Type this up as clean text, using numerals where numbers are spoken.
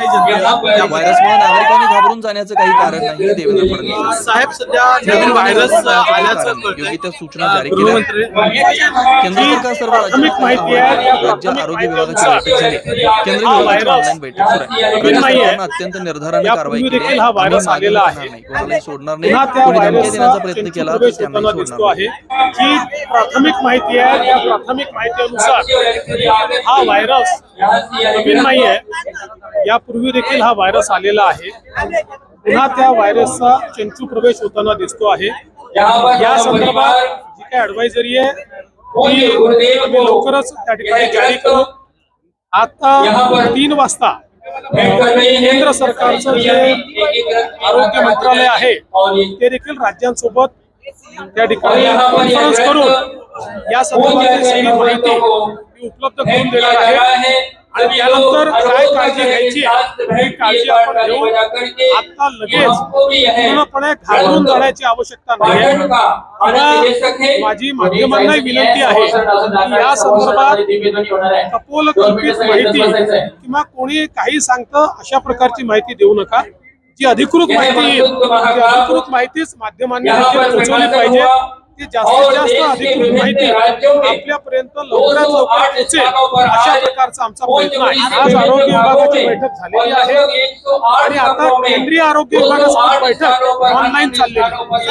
या व्हायरसमुळे नागरिकांनी घाबरून जाण्याचं काही कारण नाही. देवेंद्र फडणवीस साहेब, सध्या नवीन व्हायरस आल्याचं योग्य त्या सूचना जारी केल्या. केंद्र सरकार सर्व राज्य आरोग्य विभागाची बैठक झाली. केंद्रीय विभागाची ऑनलाईन बैठक सुरू आहे. राज्य सरकारनं अत्यंत निर्धाराने कारवाई केली. आम्ही मागे हटणार नाही, कोणालाही सोडणार नाही. कोणी धमकी देण्याचा प्रयत्न केला तर त्यांनाही सोडणार नाही. जी प्राथमिक माहिती आहे त्या प्राथमिक माहितीनुसार हा व्हायरस नवीन नाही आहे. यापूर्वी देखील हा व्हायरस आलेला आहे. पुन्हा त्या व्हायरसचा चंचू प्रवेश होताना दिसतो आहे. या संदर्भात जी काही ऍडवायझरी आहे ती आम्ही लवकरच त्या ठिकाणी जारी करू. आता 3 वाजता केंद्र सरकारचं जे आरोग्य मंत्रालय आहे ते देखील राज्यांसोबत त्या ठिकाणी कॉन्फरन्स करून या संदर्भातली सगळी माहिती उपलब्ध करून देणार आहे. आणि त्यानंतर काय काळजी घ्यायची ही काळजी आपण घेऊ. आता लगेच पूर्णपणे घाबरून जाण्याची आवश्यकता नाही. माझी माध्यमांना विनंती आहे की या संदर्भात कपोलकल्पित माहिती किंवा कोणी काही सांगतं अशा प्रकारची माहिती देऊ नका. जी अधिकृत माहिती येईल ती अधिकृत माहितीच माध्यमांनी पोहोचवली पाहिजे. ती जास्तीत जास्त अधिकृत माहिती आपल्यापर्यंत लवकरात लवकर पोहोचेल अशा प्रकारचा आमचा प्रयत्न आहे. आज आरोग्य विभागाची बैठक झालेली आहे आणि आता केंद्रीय आरोग्य विभागासोबत बैठक ऑनलाईन चाललेली आहे.